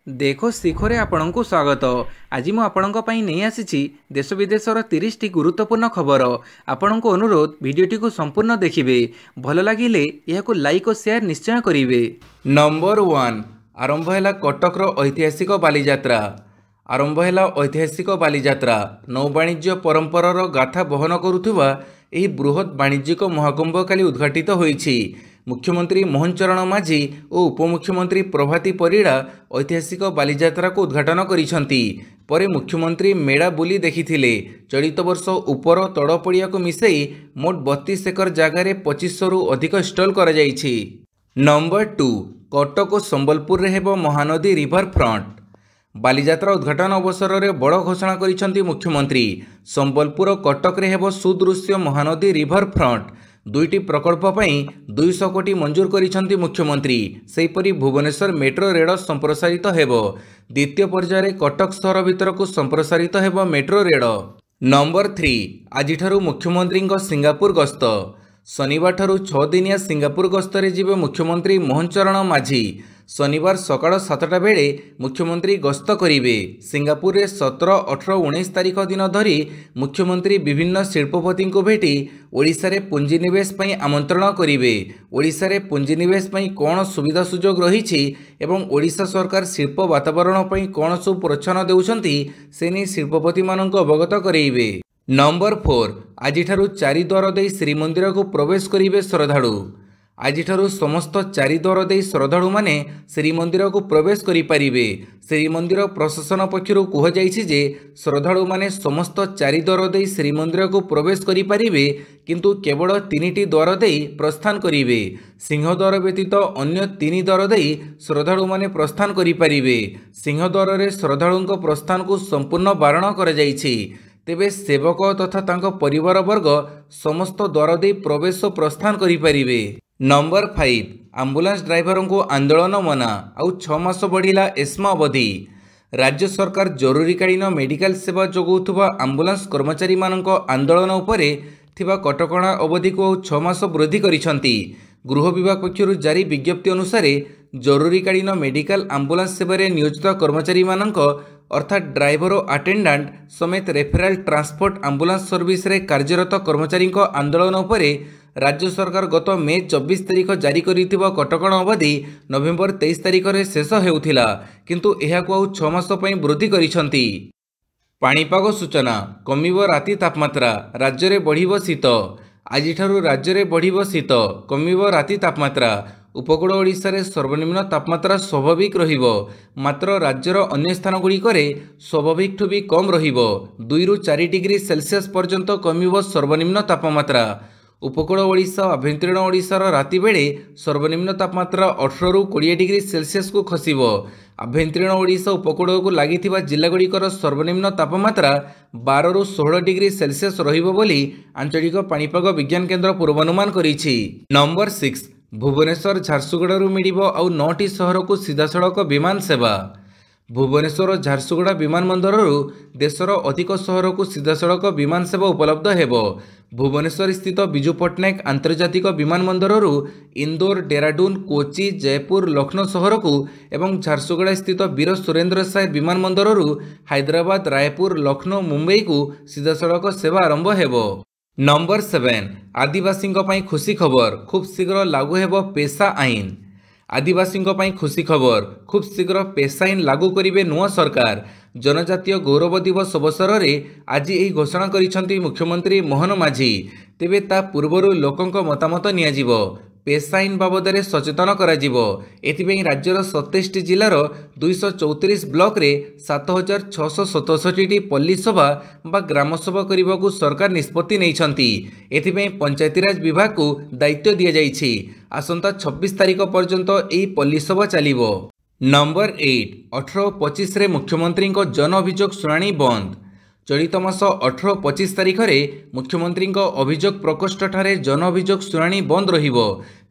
देखो शिखरे आपणଙ୍କୁ स्वागत। आज मु आपणଙ୍କ ପାଇଁ ନେଇ ଆସିଛି देश विदेशर 30 टी गुरुत्वपूर्ण खबर। आपणଙ୍କୁ अनुरोध भिडियोटी को संपूर्ण देखिए। भल लगिले यहाकु लाइक और शेयर निश्चय करिवे। नंबर 1 आरंभ है कटकर ऐतिहासिक बालीजात्रा। आरंभ है ऐतिहासिक बालीजात्रा नौवाणिज्य परंपरार गाथा बहन करुवा यह बृहत वाणिज्यिक महाकुंभ काली उद्घाटित होईछि। मुख्यमंत्री मोहन चरण माझी और उपमुख्यमंत्री प्रभाती परिड़ा ऐतिहासिक बालीजात्रा को उद्घाटन करिसंती। परे मुख्यमंत्री मेड़ा बुली देखिथिले। चलित वर्ष उपर तड़ पड़िया को मिसई मोट 32 एकर जगार 2500 रु अधिक स्टल करा जाइछि। नंबर 2 कटक और संबलपुर रे हेबो महानदी रिवर फ्रंट। बालीजात्रा उद्घाटन अवसर में बड़ घोषणा करिसंती मुख्यमंत्री। संबलपुर कटक रे हेबो सुदृश्य महानदी रिवर फ्रंट। दुईटी प्रकल्प पर 200 कोटी मंजूर करिसंती मुख्यमंत्री। सेहीपरि भुवनेश्वर मेट्रो रेल संप्रसारित हेबो। द्वितीय पर्यायर कटक सहर भितर को संप्रसारित हेबो मेट्रो रेल। नंबर 3 आज मुख्यमंत्री सिंगापुर गस्त। शनिवार ठारू 6 दिनिया सिंगापुर गस्तरे जिबे मुख्यमंत्री मोहन चरण माझी। शनिवार सकाळ 7टा बेले मुख्यमंत्री गस्त करिवे। सिंगापुर रे 17, 18, 19 तारीख दिन धरी मुख्यमंत्री विभिन्न शिल्पपति को भेटी ओडिशा रे पुंजीनिवेश पई आमंत्रण करिवे। ओडिशा रे पुंजीनिवेश पई कोन सुविधा सुजोग रहिछि एवं ओडिशा सरकार शिल्प वातावरण पई कोन सब प्रोत्साहन देउछंती सेनी शिल्पपति मानक अवगत करेइवे। नंबर 4 आज 4 द्वार दे श्रीमंदिर को प्रवेश करिवे श्रद्धालु। आज समस्त 4 द्वार दे श्रद्धालु माने श्रीमंदिर को प्रवेश करि परिबे। श्रीमंदिर प्रशासन पक्षरु कह जाइछि जे श्रद्धालु माने समस्त 4 द्वार दे श्रीमंदिर को प्रवेश करि परिबे, किंतु केवल 3टी द्वार दे प्रस्थान करिवे। सिंहद्वार व्यतीत अन्य 3 द्वार दे श्रद्धालु माने प्रस्थान करि परिबे। सिंहद्वार रे श्रद्धालुंक प्रस्थान को संपूर्ण बारण करा जाइछि। तेबे सेवक तथा तांको परिवार वर्ग समस्त द्वार दे प्रवेश प्रस्थान करि परिबे। नंबर 5 आंबुलांस ड्राइवर को आंदोलन मना आउ 6 मास बढ़िला एस्मा अवधि। राज्य सरकार जरूरीकालीन मेडिकल सेवा जोगाउथुवा आंबुलांस कर्मचारी मानक आंदोलन उपरे थिबा कटकणा अवधि को 6 मास वृद्धि करिसंती। गृह विभाग पक्षरु जारी विज्ञप्ति अनुसार जरूरीकालीन मेडिकल आंबुलांस सेवारे नियोजित कर्मचारी मानक अर्थात ड्राइवर और अटेंडेंट समेत रेफेराल ट्रांसपोर्ट आंबुलांस सर्विस रे कार्यरत कर्मचारी आंदोलन उपरे राज्य सरकार गत मे 24 तारीख जारी करिथिबा कटकणा अवधि नवेम्बर 23 तारीख रे शेष हेउथिला, किंतु एहाकु आउ 6 मास पई वृद्धि करिसंती। पाणीपाग सूचना कमिबो राति तापमात्रा राज्य रे बढ़िबो शीत। आज राज्य रे बढ़िबो शीत कमिबो राति तापमात्रा। उपकूल ओडिशा रे सर्वनिम्न तापमात्रा स्वाभाविक रहिबो, मात्र राज्यर अन्य स्थान गुड़िकरे स्वाभाविक ठू भी कम रहिबो। 2 रु 4 डिग्री सेल्सियस पर्यंत कमिबो सर्वनिम्न तापमात्रा। उपकूल ओडिशा आभ्यंतरीण ओडिशार राति बेले सर्वनिम्न तापमात्रा 18 रु 20 डिग्री सेल्सियस को खसिबो। आभ्यंतरीण ओडिशा उपकूल को लागिथिबा जिल्लागुड़िकर सर्वनिम्न तापमात्रा 12 रु 16 डिग्री सेल्सियस रहिबो बोली आंचलिक पाणीपाग विज्ञान केन्द्र पूर्वानुमान करिछि। नंबर 6 भुवनेश्वर झारसुगुड़ारू मिलिबो आउ 9टी सहर को सीधासड़क विमान सेवा। भुवनेश्वर झारसुगुड़ा विमान बंदररू देशर अधिक सहर को सीधासड़क विमान सेवा उपलब्ध हेबो। भुवनेश्वर स्थित विजु पट्टनायक आंतर्जातिक विमान बंदररू इंदौर, डेराडून, कोची, जयपुर, लखनऊ सहर को एवं झारसुगुड़ा स्थित वीर सुरेंद्र साय विमान बंदररू हैदराबाद, रायपुर, लखनऊ, मुंबई को सीधासड़क सेवा आरंभ हेबो। नंबर 7 आदिवासी खुशी खबर खूब शीघ्र लागू हेबो पेशा आईन। आदिवासी खुशी खबर खूब शीघ्र पेशा आईन लागू करिवे नुआ सरकार। जनजातीय गौरव दिवस अवसर में आज यही घोषणा करिसंती मुख्यमंत्री मोहन माझी। तेबे ता पूर्वरु लोकंक मतामत नियाजिबो। पेशा आईन बाबद सचेतन कराजिबो। एथिपई राज्यर 27 जिलार 234 ब्लॉक रे 7667 टी पल्ली सभा बा ग्राम सभा करने को सरकार निष्पत्ति नैछंती। एथिपई पंचायतीराज विभाग को दायित्व दिया जाइछि। आसंता 26 तारीख पर्यंत एही पल्ली सभा चलिबो। नंबर 8 18-25 रे मुख्यमंत्री जन अभियोग शुणाणी बंद। चलित मास 18-25 तारीख में मुख्यमंत्री अभियोग प्रकोष्ठ ठारे जन अभियोग शुणाणी बंद रहिबो।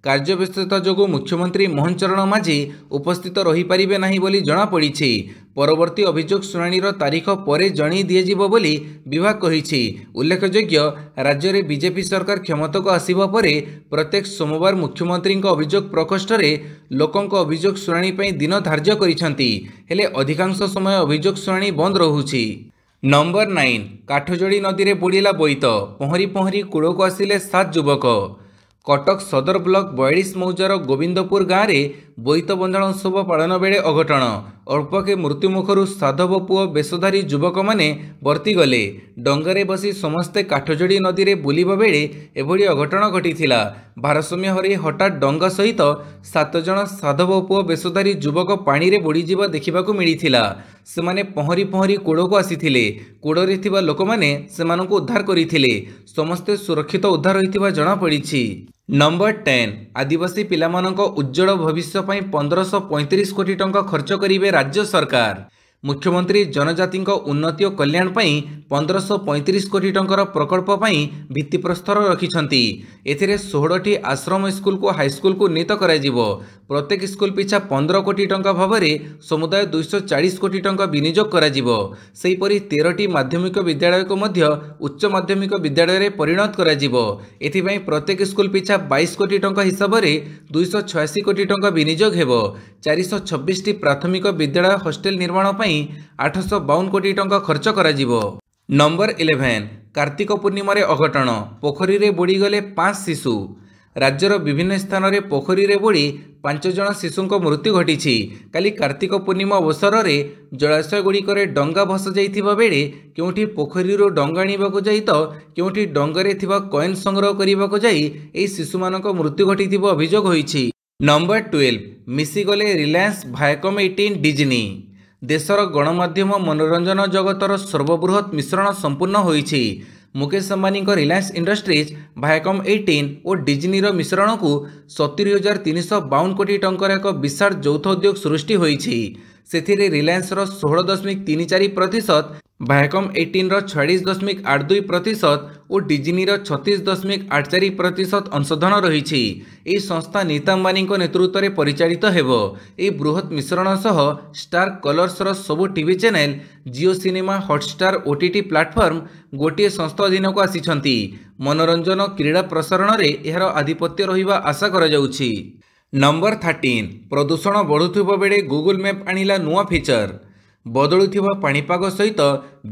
କାର୍ଯ୍ୟବ୍ୟସ୍ତତା ଯୋଗୁଁ ମୁଖ୍ୟମନ୍ତ୍ରୀ ମୋହନ ଚରଣ ମାଝୀ ଉପସ୍ଥିତ ରହିପାରିବେ ନାହିଁ ବୋଲି ଜଣାପଡ଼ିଛି। ପରବର୍ତ୍ତୀ ଅଭିଯୋଗ ଶୁଣାଣିର ତାରିଖ ପରେ ଜଣାଇ ଦିଆଯିବ ବୋଲି ବିଭାଗ କହିଛି। ଉଲ୍ଲେଖଯୋଗ୍ୟ, ରାଜ୍ୟରେ ବିଜେପି ସରକାର କ୍ଷମତାକୁ ଆସିବା ପରେ ପ୍ରତ୍ୟେକ ସୋମବାର ମୁଖ୍ୟମନ୍ତ୍ରୀଙ୍କ ଅଭିଯୋଗ ପ୍ରକୋଷ୍ଠରେ ଲୋକଙ୍କ ଅଭିଯୋଗ ଶୁଣାଣି ପାଇଁ ଦିନ ଧାର୍ଯ୍ୟ କରିଛନ୍ତି। ହେଲେ ଅଧିକାଂଶ ସମୟ ଅଭିଯୋଗ ଶୁଣାଣି ବନ୍ଦ ରହୁଛି। ନମ୍ବର 9, କାଠଯୋଡ଼ି ନଦୀରେ ବୁଡ଼ିଲା ବୋଇତ, ପହଁରି ପହଁରି କୂଳକୁ ଆସିଲେ 7 ଯୁବକ। କଟକ ସଦର ବ୍ଲକ 42 ମୌଜାର ଗୋବିନ୍ଦପୁର ଗାଁରେ ବୋଇତ ବନ୍ଦାଣ ଉତ୍ସବ ପାଳନ ବେଳେ ଅଘଟଣ। ଅଳ୍ପକେ ମୃତ୍ୟୁମୁଖରୁ ସାଧବ ପୁଅ ବେଶଧାରୀ ଯୁବକମାନେ ବର୍ତ୍ତିଗଲେ। ଡଙ୍ଗାରେ ବସି ସମସ୍ତେ କାଠଯୋଡ଼ି ନଦୀରେ ବୁଲିବା ବେଳେ ଏଭଳି ଅଘଟଣ ଘଟିଥିଲା। ଭାରସାମ୍ୟ ହରାଇ ହଠାତ୍ ଡଙ୍ଗା ସହିତ 7 ଜଣ ସାଧବ ପୁଅ ବେଶଧାରୀ ଯୁବକ ପାଣିରେ ବୁଡ଼ିଯିବା ଦେଖିବାକୁ ମିଳିଥିଲା। ସେମାନେ ପହଁରି ପହଁରି କୂଳକୁ ଆସିଥିଲେ। କୂଳରେ ଥିବା ଲୋକମାନେ ସେମାନଙ୍କୁ ଉଦ୍ଧାର କରିଥିଲେ। ସମସ୍ତେ ସୁରକ୍ଷିତ ଉଦ୍ଧାର ହୋଇଥିବା ଜଣାପଡ଼ିଛି। ନମ୍ବର 10, ଆଦିବାସୀ ପିଲାମାନଙ୍କ ଉଜ୍ଜଳ ଭବିଷ୍ୟ ପାଇଁ 1535 କୋଟି ଟଙ୍କା ଖର୍ଚ୍ଚ କରିବେ ରାଜ୍ୟ ସରକାର। ମୁଖ୍ୟମନ୍ତ୍ରୀ ଜନଜାତିଙ୍କ ଉନ୍ନତି ଓ କଲ୍ୟାଣ ପାଇଁ 1535 କୋଟି ଟଙ୍କାର ପ୍ରକଳ୍ପ ପାଇଁ ଭିତ୍ତିପ୍ରସ୍ତର ରଖିଛନ୍ତି। ଏଥିରେ 16ଟି ଆଶ୍ରମ ସ୍କୁଲକୁ ହାଇସ୍କୁଲକୁ ଉନ୍ନୀତ କରାଯିବ। ପ୍ରତ୍ୟେକ ସ୍କୁଲ ପିଛା 15 କୋଟି ଟଙ୍କା ଭାବରେ ସମୁଦାୟ 240 କୋଟି ଟଙ୍କା ବିନିଯୋଗ କରାଯିବ। ସେହିପରି 13ଟି ମାଧ୍ୟମିକ ବିଦ୍ୟାଳୟକୁ ମଧ୍ୟ ଉଚ୍ଚ ମାଧ୍ୟମିକ ବିଦ୍ୟାଳୟରେ ପରିଣତ କରାଯିବ। ଏଥିପାଇଁ ପ୍ରତ୍ୟେକ ସ୍କୁଲ ପିଛା 22 କୋଟି ଟଙ୍କା ହିସାବରେ 286 କୋଟି ଟଙ୍କା ବିନିଯୋଗ ହେବ। 426ଟି ପ୍ରାଥମିକ ବିଦ୍ୟାଳୟ ହଷ୍ଟେଲ ନିର୍ମାଣ ପାଇଁ 852 କୋଟି ଟଙ୍କା ଖର୍ଚ୍ଚ କରାଯିବ। ନମ୍ବର 11, କାର୍ତ୍ତିକ ପୂର୍ଣ୍ଣିମାରେ ଅଘଟଣ, ପୋଖରୀରେ ବୁଡ଼ିଗଲେ 5 ଶିଶୁ। ରାଜ୍ୟର ବିଭିନ୍ନ ସ୍ଥାନରେ ପୋଖରୀରେ ବୁଡ଼ି 5 ଜଣ ଶିଶୁଙ୍କ ମୃତ୍ୟୁ ଘଟିଛି। କାଲି କାର୍ତ୍ତିକ ପୂର୍ଣ୍ଣିମା ଅବସରରେ ଜଳାଶୟଗୁଡ଼ିକରେ ଡଙ୍ଗା ଭସାଯାଇଥିବା ବେଳେ କେଉଁଠି ପୋଖରୀରୁ ଡଙ୍ଗା ଆଣିବାକୁ ଯାଇ ତ କେଉଁଠି ଡଙ୍ଗାରେ ଥିବା କଏନ୍ ସଂଗ୍ରହ କରିବାକୁ ଯାଇ ଏହି ଶିଶୁମାନଙ୍କ ମୃତ୍ୟୁ ଘଟିଥିବା ଅଭିଯୋଗ ହୋଇଛି। ନମ୍ବର 12, ମିଶିଗଲେ ରିଲାଏନ୍ସ, ଭାୟାକମ୍ 18, ଡିଜ୍ନି। ଦେଶର ଗଣମାଧ୍ୟମ ମନୋରଞ୍ଜନ ଜଗତର ସର୍ବବୃହତ୍ ମିଶ୍ରଣ ସମ୍ପୂର୍ଣ୍ଣ ହୋଇଛି। ମୁକେଶ ଅମ୍ବାନୀଙ୍କ ରିଲାଏନ୍ସ ଇଣ୍ଡଷ୍ଟ୍ରିଜ୍, ଭାୟାକମ୍ 18 ଓ ଡିଜ୍ନିର ମିଶ୍ରଣକୁ 70,352 କୋଟି ଟଙ୍କାର ଏକ ବିଶାଳ ଯୌଥ ଉଦ୍ୟୋଗ ସୃଷ୍ଟି ହୋଇଛି। ସେଥିରେ ରିଲାଏନ୍ସର 16.34%, ଭାୟାକମ୍ 18ର 46.82% ଓ ଡିଜ୍ନିର 36.84% ଅଂଶଧନ ରହିଛି। ଏହି ସଂସ୍ଥା ନୀତା ଅମ୍ବାନୀଙ୍କ ନେତୃତ୍ୱରେ ପରିଚାଳିତ ହେବ। ଏହି ବୃହତ୍ ମିଶ୍ରଣ ସହ ଷ୍ଟାର କଲର୍ସର ସବୁ TV channel, Jio cinema, Hotstar OTT platform ଗୋଟିଏ ସଂସ୍ଥା ଅଧୀନକୁ ଆସିଛନ୍ତି। ମନୋରଞ୍ଜନ କ୍ରୀଡ଼ା ପ୍ରସାରଣରେ ଏହାର ଆଧିପତ୍ୟ ରହିବା ଆଶା କରାଯାଉଛି। ନମ୍ବର 13, ପ୍ରଦୂଷଣ ବଢ଼ୁଥିବା ବେଳେ ଗୁଗଲ ମ୍ୟାପ୍ ଆଣିଲା ନୂଆ ଫିଚର। ବଦଳୁଥିବା ପାଣିପାଗ ସହିତ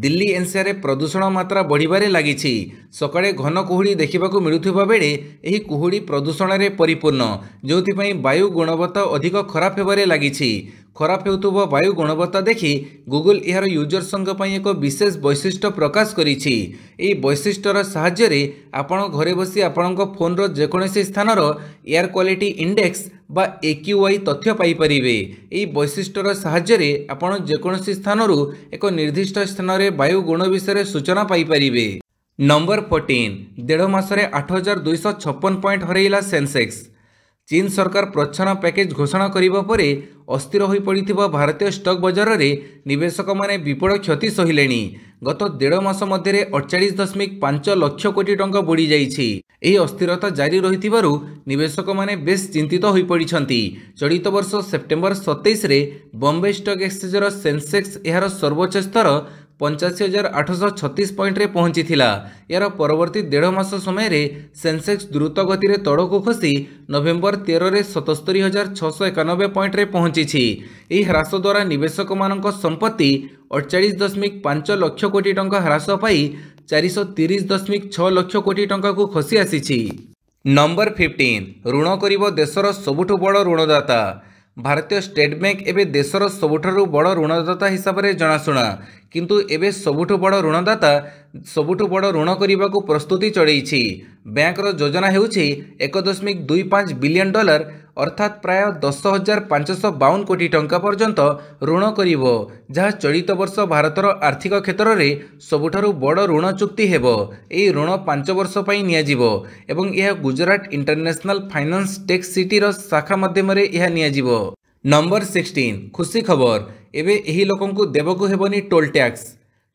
ଦିଲ୍ଲୀ NCRରେ ପ୍ରଦୂଷଣ ମାତ୍ରା ବଢ଼ିବାରେ ଲାଗିଛି। ସକାଳେ ଘନ କୁହୁଡ଼ି ଦେଖିବାକୁ ମିଳୁଥିବା ବେଳେ ଏହି କୁହୁଡ଼ି ପ୍ରଦୂଷଣରେ ପରିପୂର୍ଣ୍ଣ, ଯେଉଁଥିପାଇଁ ବାୟୁ ଗୁଣବତ୍ତା ଅଧିକ ଖରାପ ହେବାରେ ଲାଗିଛି। ଖରାପ ହେଉଥିବା ବାୟୁ ଗୁଣବତ୍ତା ଦେଖି ଗୁଗଲ ଏହାର ୟୁଜର୍ସଙ୍କ ପାଇଁ ଏକ ବିଶେଷ ବୈଶିଷ୍ଟ୍ୟ ପ୍ରକାଶ କରିଛି। ଏହି ବୈଶିଷ୍ଟ୍ୟର ସାହାଯ୍ୟରେ ଆପଣ ଘରେ ବସି ଆପଣଙ୍କ ଫୋନର ଯେକୌଣସି ସ୍ଥାନର ଏୟାର କ୍ୱାଲିଟି ଇଣ୍ଡେକ୍ସ ବା AQI ତଥ୍ୟ ପାଇପାରିବେ। ଏହି ବୈଶିଷ୍ଟ୍ୟର ସାହାଯ୍ୟରେ ଆପଣ ଯେକୌଣସି ସ୍ଥାନରୁ ଏକ ନିର୍ଦ୍ଦିଷ୍ଟ ସ୍ଥାନରେ ବାୟୁ ଗୁଣ ବିଷୟରେ ସୂଚନା ପାଇପାରିବେ। ନମ୍ବର 14, ଦେଢ଼ ମାସରେ 8,256 ପଏଣ୍ଟ ହରାଇଲା ସେନ୍ସେକ୍ସ। ଚୀନ ସରକାର ପ୍ରୋତ୍ସାହନ ପ୍ୟାକେଜ ଘୋଷଣା କରିବା ପରେ ଅସ୍ଥିର ହୋଇପଡ଼ିଥିବା ଭାରତୀୟ ଷ୍ଟକ୍ ବଜାରରେ ନିବେଶକମାନେ ବିପୁଳ କ୍ଷତି ସହିଲେଣି। ଗତ ଦେଢ଼ ମାସ ମଧ୍ୟରେ 48.5 ଲକ୍ଷ କୋଟି ଟଙ୍କା ବୁଡ଼ିଯାଇଛି। ଏହି ଅସ୍ଥିରତା ଜାରି ରହିଥିବାରୁ ନିବେଶକମାନେ ବେଶ୍ ଚିନ୍ତିତ ହୋଇପଡ଼ିଛନ୍ତି। ଚଳିତ ବର୍ଷ ସେପ୍ଟେମ୍ବର 27ରେ ବମ୍ବେ ଷ୍ଟକ୍ ଏକ୍ସଚେଞ୍ଜର ସେନ୍ସେକ୍ସ ଏହାର ସର୍ବୋଚ୍ଚ ସ୍ତର 85,836 ପଏଣ୍ଟରେ ପହଞ୍ଚିଥିଲା। ଏହାର ପରବର୍ତ୍ତୀ ଦେଢ଼ ମାସ ସମୟରେ ସେନ୍ସେକ୍ସ ଦ୍ରୁତ ଗତିରେ ତଳକୁ ଖସି ନଭେମ୍ବର 13ରେ 77,691 ପଏଣ୍ଟରେ ପହଞ୍ଚିଛି। ଏହି ହ୍ରାସ ଦ୍ୱାରା ନିବେଶକମାନଙ୍କ ସମ୍ପତ୍ତି 48.5 ଲକ୍ଷ କୋଟି ଟଙ୍କା ହ୍ରାସ ପାଇ 430.6 ଲକ୍ଷ କୋଟି ଟଙ୍କାକୁ ଖସି ଆସିଛି। ନମ୍ବର 15, ଋଣ କରିବ ଦେଶର ସବୁଠୁ ବଡ଼ ଋଣଦାତା। ଭାରତୀୟ ଷ୍ଟେଟ୍ ବ୍ୟାଙ୍କ ଏବେ ଦେଶର ସବୁଠାରୁ ବଡ଼ ଋଣଦାତା ହିସାବରେ ଜଣାଶୁଣା। କିନ୍ତୁ ଏବେ ସବୁଠୁ ବଡ଼ ଋଣଦାତା ସବୁଠୁ ବଡ଼ ଋଣ କରିବାକୁ ପ୍ରସ୍ତୁତି ଚଳାଇଛି। ବ୍ୟାଙ୍କର ଯୋଜନା ହେଉଛି $1.25 ବିଲିୟନ, ଅର୍ଥାତ୍ ପ୍ରାୟ 10,552 କୋଟି ଟଙ୍କା ପର୍ଯ୍ୟନ୍ତ ଋଣ କରିବ, ଯାହା ଚଳିତ ବର୍ଷ ଭାରତର ଆର୍ଥିକ କ୍ଷେତ୍ରରେ ସବୁଠାରୁ ବଡ଼ ଋଣ ଚୁକ୍ତି ହେବ। ଏହି ଋଣ 5 ବର୍ଷ ପାଇଁ ନିଆଯିବ ଏବଂ ଏହା ଗୁଜରାଟ ଇଣ୍ଟରନ୍ୟାସନାଲ ଫାଇନାନ୍ସ ଟେକ୍ ସିଟିର ଶାଖା ମାଧ୍ୟମରେ ଏହା ନିଆଯିବ। ନମ୍ବର 16, ଖୁସି ଖବର, ଏବେ ଏହି ଲୋକଙ୍କୁ ଦେବାକୁ ହେବନି ଟୋଲ୍ ଟ୍ୟାକ୍ସ।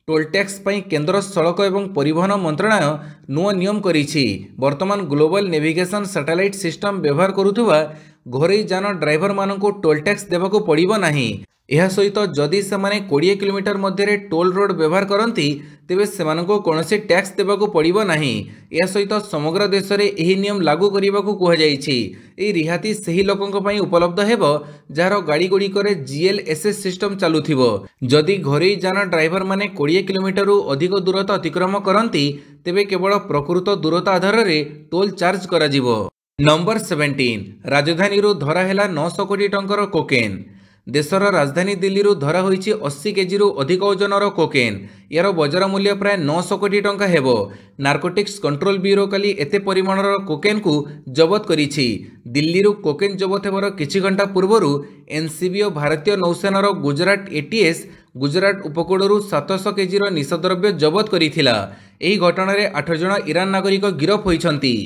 टोल टैक्स पई केंद्र सड़क एवं परिवहन मंत्रालय नुआ नियम करिछि। वर्तमान ग्लोबल नेविगेशन सैटेलाइट सिस्टम व्यवहार करुथुवा घरोई जान ड्राइवर मानकु टोल टैक्स देबाकू पड़िबो नाही। यह सहित जदि सेमाने 20 किलोमीटर मध्य टोल रोड व्यवहार करती तेबे सेमानकु कोनोसी टैक्स देबाकू पड़िबो नाही। यह सहित समग्र देश में यह नियम लागू करने कुहाଯାଇଛି। यह रिहाती सही लोकंक पई उपलब्ध हेबो जार गाड़ी गुड़िकर जीएलएसएस सिस्टम चलुथिबो। जदि घरोई जान ड्राइवर माने 20 किलोमीटर अधिक दूरता अतिक्रम करती तेबे केवल प्रकृत दूरता आधार में टोल चार्ज करा जिवो। नंबर 17 राजधानी धरा है 900 कोटी टंकर कोकेन। देशर राजधानी दिल्ली धरा होईछि 80 केजी अधिक ओजनर कोकेन। यार बजार मूल्य प्राय 900 कोटी टंका हेबो। नार्कोटिक्स कंट्रोल ब्यूरो काली एते परिमाणर कोकेन को जबत करिछि। दिल्ली कोकेन जबत हेबार किछि घंटा पूर्वरु एनसीबी और भारतीय नौसेनार गुजरात एटीएस गुजरात उपकूलरू 700 केजी निशाद्रव्य जबत करिथिला। एही घटनारे 8 जण ईरान नागरिक गिरफ होइछन्ति।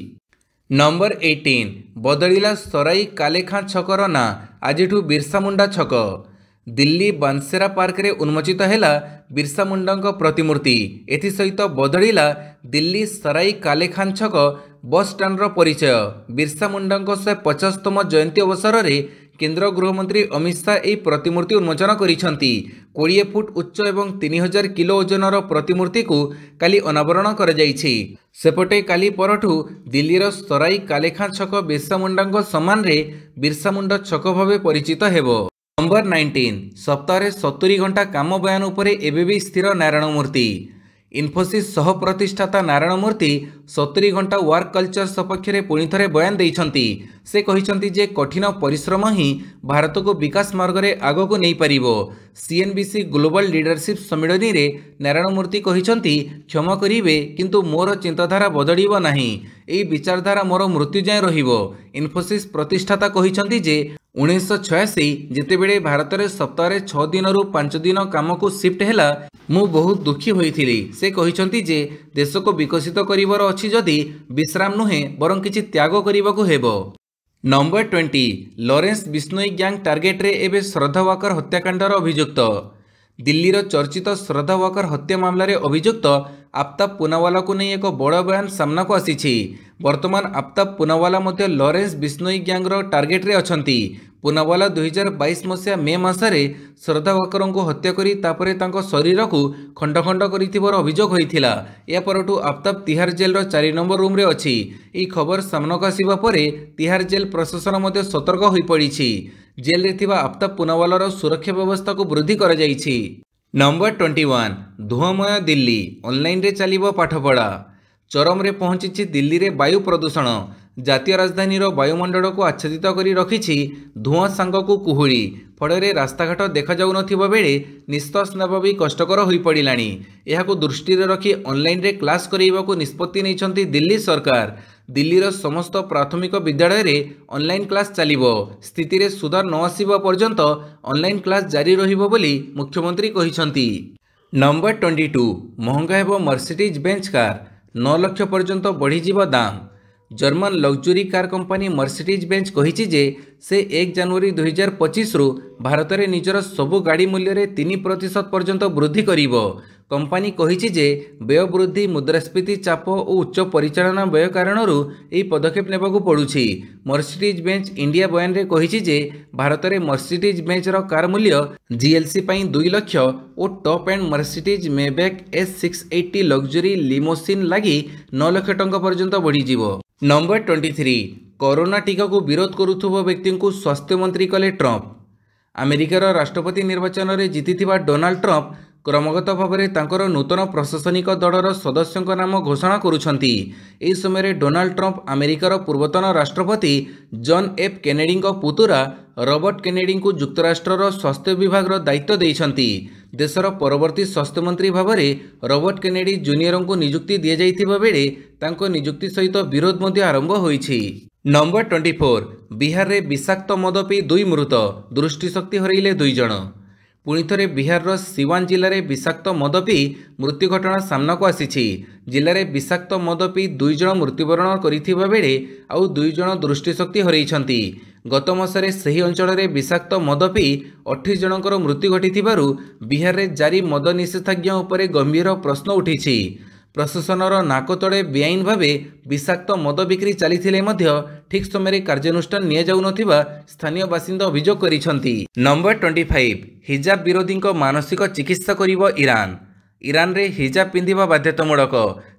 नंबर 18 बदलिला सराई कालेखां छकर ना आजिठू बिरसा मुंडा छक। दिल्ली बांसेरा पार्क रे उन्मोचित हैला बिरसा मुंडा प्रतिमूर्ति। एथि सहित बदलिला दिल्ली सराई कालेखां छक बस स्टैंड परिचय। बिरसा मुंडा 150तम जयंती अवसर में केंद्र गृहमंत्री अमित शाह यह प्रतिमूर्ति उन्मोचन करिसेंती। 20 फुट उच्च एवं 3000 किलो ओजनर प्रतिमूर्ति को काली अनावरण कर जाइछि। सेपटे काली परठू दिल्लीर सराई कालेखां छक बिरसा मुंडा सम्मान रे बिरसा मुंडा छक भावे परिचित हेबो। नंबर 19 सप्ताह 70 घंटा काम बयान उपरे एबे भी स्थिर नारायण मूर्ति। इन्फोसिस सह प्रतिष्ठाता नारायण मूर्ति 70 घंटा वर्क कल्चर सपक्ष में पुणी थे बयान देइछंती। से कहिछंती जे कठिन परिश्रम ही भारत को विकास मार्ग में आग को नहीं पारिबो। सीएनबीसी ग्लोबल लीडरशिप सम्मेलन में नारायण मूर्ति कहिछंती क्षमा करिवे किंतु मोर चिंताधारा बदलिबो नाही। एई विचारधारा मोर मृत्यु जाए रहिबो। इन्फोसिस प्रतिष्ठाता कहिछंती जे 1986 जितेबेले भारत में सप्ताह 6 दिन रु 5 दिन काम को शिफ्ट हैला मु बहुत दुखी होइथिली। से कहिछंती जे देश को विकसित करिवार अछि जदि विश्राम नुहे बरं किछि त्याग करिबाकू हेबो। Number 20 Lawrence Bishnoi gang target रे एबे श्रद्धा वाकर हत्याकांडर अभियुक्त। दिल्लीर चर्चित श्रद्धा वाकर हत्या मामलार अभियुक्त आफ्ताब पूनावाला को नहीं एक बड़ बयान सामना को आसी। वर्तमान आफ्ताब पूनावाला मध्य लॉरेंस बिश्नोई गैंगर टार्गेट रे अछंती। पूनावाला 2022 मसीहा मे मासरे श्रद्धा वाकर को हत्या करी तापरे तांको शरीर को खंड खंड करिथिबार अभियोग होइथिला। या परठू आफ्ताब तिहार जेल 4 नंबर रूम रे अछि। एई खबर सामना को आसीबा परे तिहार जेल प्रशासन मध्य सतर्क होई पड़िछि। जेल रे थिबा आफ्ताब पूनावालार सुरक्षा व्यवस्था को वृद्धि करा जाइछि। नंबर 21 धुआंमय दिल्ली ऑनलाइन रे चलिबो पाठपढ़ा। चरम रे पहुंची दिल्ली रे वायु प्रदूषण। जातीय राजधानी वायुमंडल को आच्छादित करी रखिछि धुआं सांग को कुहुड़ी। फଳରେ रास्ताघाट देखा जाउ नथिबा बेले निश्वास नेबा भी कष्टकर होई पड़िलानी। एहाको दृष्टि रे रखी ऑनलाइन रे क्लास करेइबाकू निष्पत्ति नैछंती दिल्ली सरकार। दिल्लीर समस्त प्राथमिक विद्यालय रे ऑनलाइन क्लास चलिबो। स्थिति रे सुधार न आसीबा पर्यंत ऑनलाइन क्लास जारी रहिबो बोली मुख्यमंत्री कहिसंती। नंबर 22 महंगा हेबो मर्सिडीज बेंच कार 9 लाख पर्यंत बढ़ी जीवा दाम। German luxury car company Mercedes Benz कहिछि जे से 1 जनवरी 2025 रु भारत में निजर सबु गाड़ी मूल्य रे 3% पर्यंत वृद्धि करिबो। कंपनी कहिछि जे व्यय वृद्धि मुद्रास्फीति चाप और उच्च परिचालना व्यय कारणरू एही पदक्षेप नेबाकू पड़ुछि। मर्सिडीज बेंच इंडिया बयान रे कहिछि जे भारत में मर्सिडीज बेंच रो कार मूल्य जीएलसी पई 2 लाख और top end Mercedes Maybach S680 luxury limousine लगी 9 लाख टंका पर्यंत बढ़ी जीवो। नंबर 23 कोरोना टीका को विरोध करुथुबो व्यक्ति को स्वास्थ्य मंत्री कले ट्रंप। अमेरिकार राष्ट्रपति निर्वाचन में जीतिथिबा डोनाल्ड ट्रंप क्रमगत भाव में तांकर नूतन प्रशासनिक दलर सदस्यों नाम घोषणा करुछंती। एही समय डोनाल्ड ट्रंप अमेरिकार पूर्वतन राष्ट्रपति जॉन एफ केनेडी पुतुरा रॉबर्ट केनेडी को युक्तराष्ट्र स्वास्थ्य विभाग दायित्व देइछंती। देशर परवर्ती स्वास्थ्य मंत्री भाव में रॉबर्ट केनेडी जूनियर को नियुक्ति दि जाइथिबा बेले तांको नियुक्ति सहित विरोध मध्य आरंभ होइछि। नंबर 24 बिहार रे विषाक्त मद पी 2 मृत दृष्टिशक्ति हरइले 2 जण। पुणी थे बिहार सिवान जिले में विषाक्त मद पी मृत्यु घटना सामना को आसी। जिले में विषाक्त मद पी 2 जन मृत्युवरण करथिबा बेले आउ 2 जन दृष्टिशक्ति हरैछंती। गत मासरे सही अंचल में विषाक्त मद पी 28 जनकर मृत्यु घटी बिहार में जारी मद निषेधाज्ञा उपरे गंभीर प्रश्न उठी। प्रशासनर नाक तले बेआईन भाव विषाक्त मद बिक्री चली ठीक समय कार्यानुष्ठान निया स्थानीय बासिंदा अभियोग करिसेंती। नंबर 25 हिजाब विरोधी मानसिक चिकित्सा करिवो ईरान। ईरान रे हिजाब पिंधिबा बाध्यतामूलक,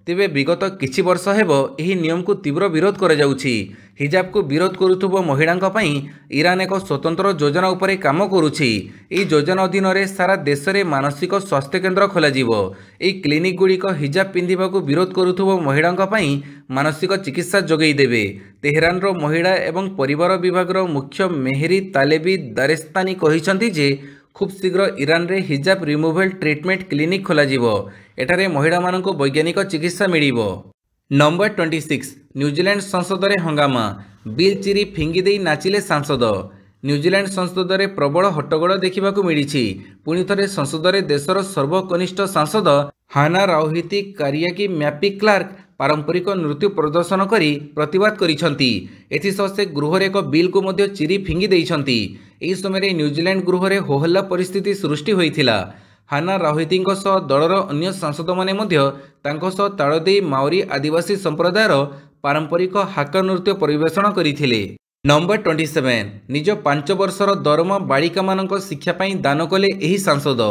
तेबे विगत किछि वर्ष हेबो एही नियम को तीव्र विरोध करा जाउछि। हिजाब को विरोध करुथुबो महिलांक पई ईरान एक स्वतंत्र योजना उपरे काम करुछि। एही योजना अधीन रे सारा देश रे मानसिक स्वास्थ्य केन्द्र खोला जिवो। एही क्लिनिक गुड़िक हिजाब पिंधिबा को विरोध करुथुबो महिलांक पई मानसिक चिकित्सा जोगई देबे। तेहरान रो महिला एवं परिवार विभाग रो मुख्य मेहरी तालेबी दारेस्तानी कहिसंती जे खूब शीघ्र ईरान रे हिजाब रिमूवल ट्रीटमेंट क्लिनिक खोला जिवो। एठारे महिला मानको वैज्ञानिक चिकित्सा मिलिबो। नंबर 26 न्यूजीलैंड संसद रे हंगामा, बिल चिरी फिंगी देई नाचिले सांसद। न्यूजीलैंड संसद रे प्रबल हट्टगोल देखा मिली। पुणी थे संसद रे देशर सर्वकनिष्ठ सांसद हाना राउहिती कारियाकी मैपी क्लार्क पारंपरिक नृत्य प्रदर्शन करी प्रतिवाद करिसंती। एथिसह से गृह रे एक बिल को मध्य चिरी फिंगी देइसंती। एही समय न्यूजीलैंड गृह रे होहल्ला परिस्थिति सृष्टि होइथिला। हाना राउहिती सह दलर अन्य सांसद माने मध्य तांको सह ताल देई माओरी आदिवासी संप्रदायर पारंपरिक हाका नृत्य परिवेषण करिथिले। नंबर 27 निज 5 वर्षर दरमा बालिका मानक शिक्षा पाई दान कले एही सांसद।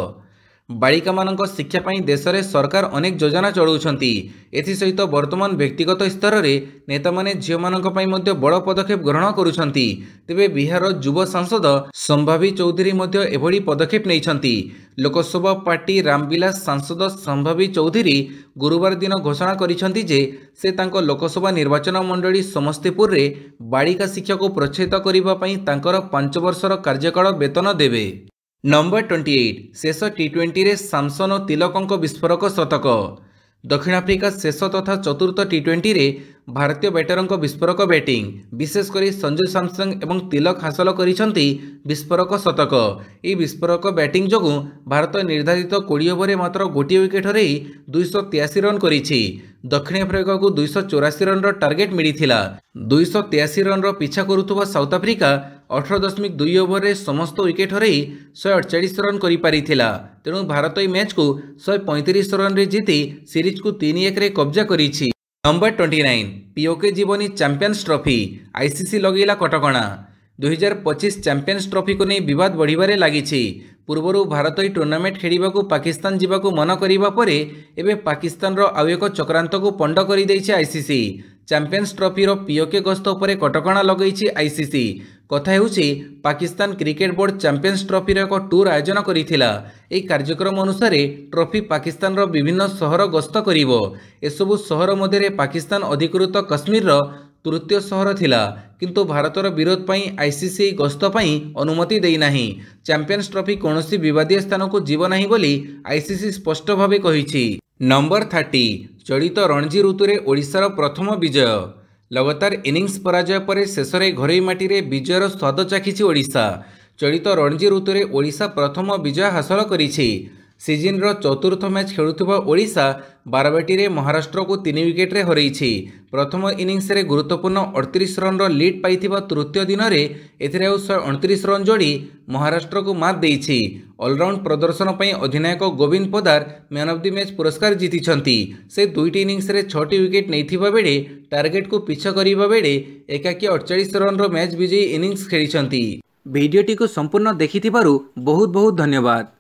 बालिका मानक शिक्षा पाई देश में सरकार अनेक योजना चलाउछंती। एथि सहित वर्तमान व्यक्तिगत स्तर में नेता माने झियो मानक पाई मध्य बड़ पदक्षेप ग्रहण करुछंती। तेबे बिहार युव सांसद संभावी चौधरी मध्य एभली पदक्षेप नैछंती। लोकसभा पार्टी रामविलास सांसद संभावी चौधरी गुरुवार दिन घोषणा करिछंती जे से तांको लोकसभा निर्वाचन मंडली समस्तीपुर रे बालिका शिक्षा को प्रोत्साहित करिबा पई तांकर 5 वर्षर कार्यकाल वेतन देबे। नंबर 28 शेष टी20 रे सामसन और तिलकंक विस्फोरक शतक। दक्षिण आफ्रिका शेष तथा चतुर्थ टी20 रे भारतीय बैटरंक विस्फोरक बैटिंग विशेषकर संजू सैमसंग एवं तिलक हासिल करिसंती विस्फोरक शतक। यह विस्फोरक बैटिंग जोगु भारत निर्धारित 20 ओवर मात्र गोटे विकेट हरई 283 रन करिछि। दक्षिण आफ्रिका को 284 रन टार्गेट मिलिथिला। 283 रन पीछा करुथुबा साउथ आफ्रिका 18.2 ओवर रे समस्त विकेट हरई 148 रन करि पारिथिला। तेणु भारत ई मैच को 135 रन रे जीति सीरीज को 3-1 रे कब्जा करिछि। नंबर 29 पीओके जीवनी चैंपियंस ट्रॉफी, आईसीसी लगेला कटकणा। 2025 चैंपियंस ट्रॉफी को नहीं विवाद बढ़िबारे लागिछि। पूर्वरु भारत ई टूर्नामेंट खेलिबाकू पाकिस्तान जीवाकू मन करिबा परे एबे पाकिस्तान रो आउ एक चक्रांत को पंड करि दैछि आईसीसी। चैंपियंस ट्रॉफी रो पीओके गस्त उपरे कटकणा लगैछि आईसीसी। कथा हेउछि Pakistan cricket board Champions Trophy रो एक टूर आयोजन करिथिला। एई कार्यक्रम अनुसार ट्रॉफी पाकिस्तान रो विभिन्न शहर गस्त करिवो। एसबु शहर मध्य पाकिस्तान अधिकृत कश्मीर रो तृतीय शहर थिला, किंतु भारतर विरोध पई आईसीसी गस्त पई अनुमति देई नाही। चैंपियंस ट्रॉफी कोनोसी विवादीय स्थान को जीव नाही बोली आईसीसी स्पष्ट भावे कहिछि। नंबर 30 चलित रणजी ऋतु रे ओडिशार प्रथम विजय। लगातार इनिंग्स पराजय पर शेष में घरोई माटी रे विजयर स्वाद चाखिछि ओडिशा। चलित रणजी ऋतु रे ओडिशा प्रथम विजय हासिल करिछि। सीजन रो चतुर्थ मैच खेलुथिबा ओडिशा बारवाटी रे महाराष्ट्र को 3 विकेट रे हरैछि। प्रथम इनिंग्स रे गुरुत्वपूर्ण 38 रन रो लीड पाइथिबा तृतीय दिन रे एथिरे 129 रन जोड़ी महाराष्ट्र को मात देइछि। ऑलराउंड प्रदर्शन पई अधिनायक Govind Podar man of the match पुरस्कार जीतिछंती। से 2टी इनिंग्स रे 6टी विकेट नैथिबा बेले टार्गेट को पीछा करिबा बेले एकाकी 48 रन रो मैच विजयी इनिंग्स खेलिछंती। वीडियोटी को संपूर्ण देखिथिबारु बहुत बहुत धन्यवाद।